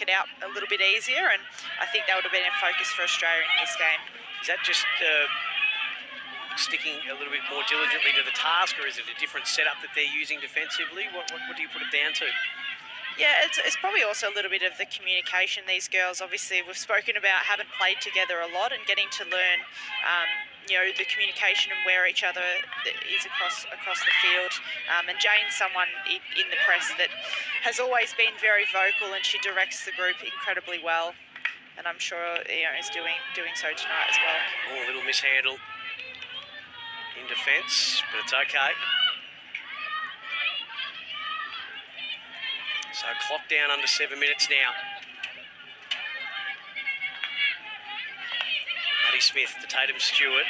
it out a little bit easier, and I think that would have been a focus for Australia in this game. Is that just sticking a little bit more diligently to the task, or is it a different setup that they're using defensively? What do you put it down to? Yeah, it's probably also a little bit of the communication. These girls, obviously, we've spoken about haven't played together a lot and getting to learn, the communication and where each other is across the field. And Jane's someone in the press that has always been very vocal, and she directs the group incredibly well. And I'm sure is doing so tonight as well. Oh, a little mishandle in defence, but it's okay. So clock down under 7 minutes now. Maddie Smith to Tatum Stewart.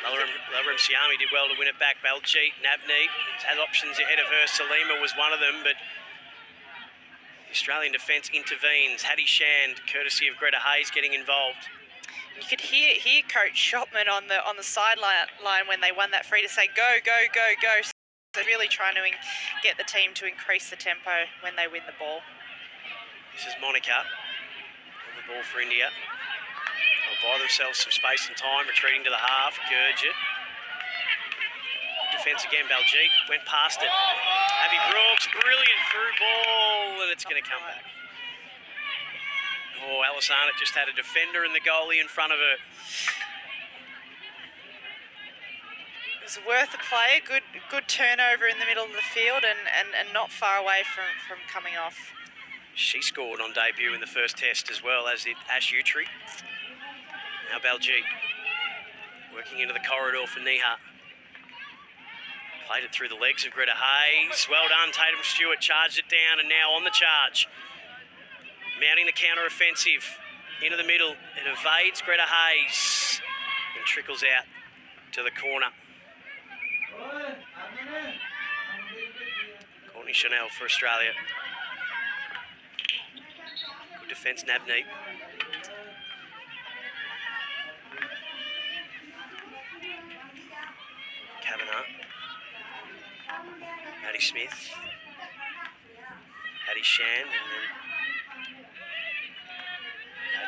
Laura Siami did well to win it back. Baljeet, Navneet had options ahead of her. Salima was one of them, but the Australian defence intervenes. Hattie Shand, courtesy of Greta Hayes, getting involved. You could hear Coach Shopman on the sideline when they won that free to say, go, go, go, go. So really trying to get the team to increase the tempo when they win the ball. This is Monica on the ball for India. They'll buy themselves some space and time, retreating to the half. Gurjit. Defence again, Baljeet went past it. Abby Brooks, brilliant through ball, and it's going to come back. Oh, Alisana just had a defender and the goalie in front of her. It was worth a play, good turnover in the middle of the field and not far away from coming off. She scored on debut in the first test as well, as did Ash Utri. Now Baljeet working into the corridor for Neha. Played it through the legs of Greta Hayes. Well done, Tatum Stewart charged it down and now on the charge. Mounting the counter-offensive into the middle. It evades Greta Hayes and trickles out to the corner. Courtney Chanel for Australia. Good defence, Navneet. Kavanagh. Maddie Smith. Hattie Shand, and then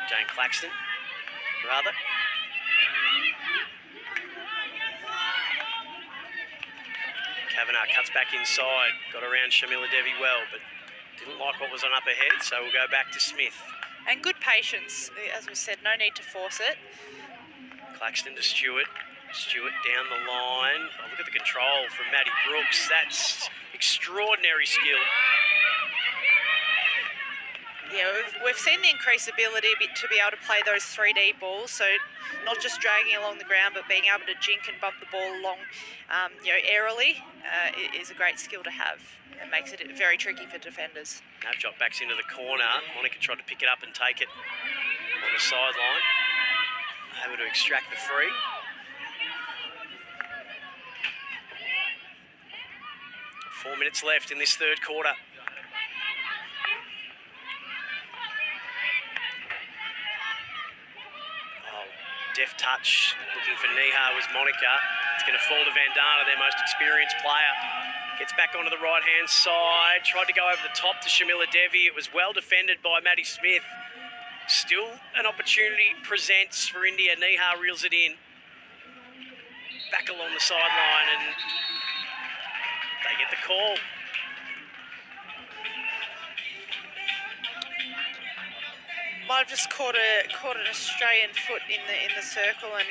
Jane Claxton, rather. Kavanagh cuts back inside, got around Shamila Devi well, but didn't like what was on up ahead, so we'll go back to Smith. And good patience, as we said, no need to force it. Claxton to Stewart. Stewart down the line. Oh, look at the control from Maddie Brooks. That's extraordinary skill. Yeah, we've seen the increased ability to be able to play those 3D balls, so not just dragging along the ground, but being able to jink and bump the ball along, airily is a great skill to have. It makes it very tricky for defenders. Navjot backs into the corner. Monica tried to pick it up and take it on the sideline. Able to extract the free. Four minutes left in this third quarter. Deft touch, looking for Neha was Monica. It's going to fall to Vandana, their most experienced player. Gets back onto the right-hand side. Tried to go over the top to Shamila Devi. It was well defended by Maddie Smith. Still an opportunity presents for India. Neha reels it in. Back along the sideline and they get the call. Might have just caught an Australian foot in the circle, and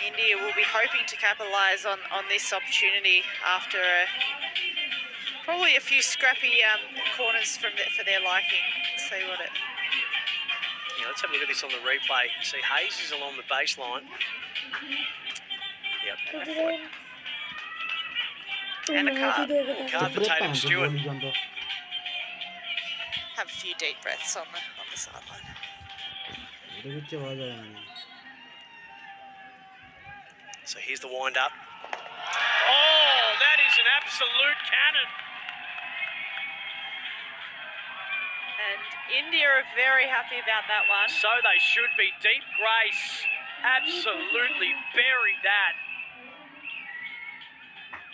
India will be hoping to capitalise on this opportunity after probably a few scrappy corners for their liking. Let's see what it. Yeah, let's have a look at this on the replay. See, Hayes is along the baseline. Yep. And a card. Card for Tatum Stewart. Have a few deep breaths on the sideline. So here's the wind up. Oh, that is an absolute cannon. And India are very happy about that one. So they should be. Deep Grace absolutely buried that.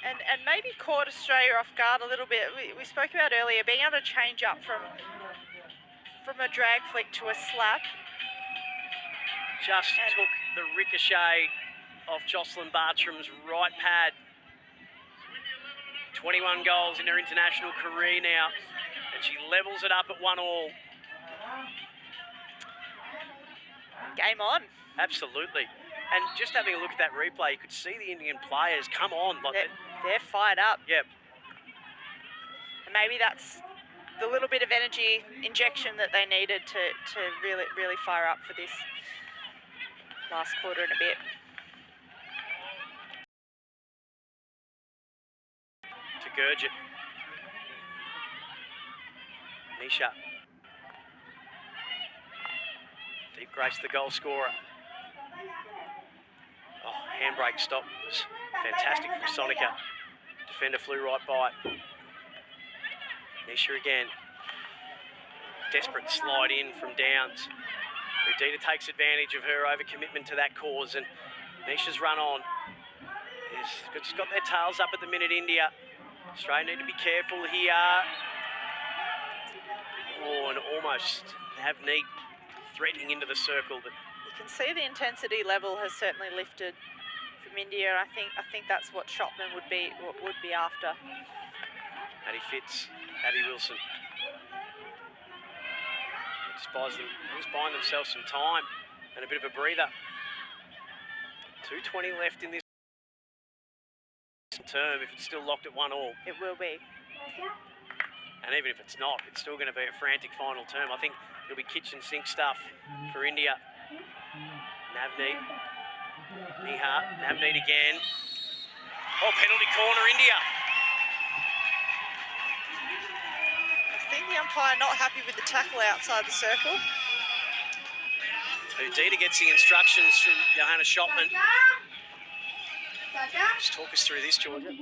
and maybe caught Australia off guard a little bit. We spoke about earlier being able to change up from a drag flick to a slap. Just took the ricochet off Jocelyn Bartram's right pad. 21 goals in her international career now, and she levels it up at 1-1. Game on. Absolutely. And just having a look at that replay, you could see the Indian players come on. Like they're fired up. Yep. And maybe that's the little bit of energy injection that they needed to really fire up for this last quarter and a bit. To Gurjit. Nisha. Deep Grace, the goal scorer. Oh, handbrake stop was fantastic from Sonica. Defender flew right by it. Nisha again. Desperate slide in from Downs. Udita takes advantage of her overcommitment to that cause, and Nisha's run on. It's got their tails up at the minute, India. Australia need to be careful here. Oh, and almost Navneet threading into the circle. But you can see the intensity level has certainly lifted from India. I think that's what Shopman would be after. Maddie Fitz, Abby Wilson. Just buying themselves some time and a bit of a breather. 2:20 left in this term. If it's still locked at 1-1, it will be. And even if it's not, it's still going to be a frantic final term. I think it'll be kitchen sink stuff for India. Navneet, Nihar, Navneet again. Oh, penalty corner, India. I think the umpire not happy with the tackle outside the circle. Udita gets the instructions from Johanna Shopman. Just talk us through this, Georgia.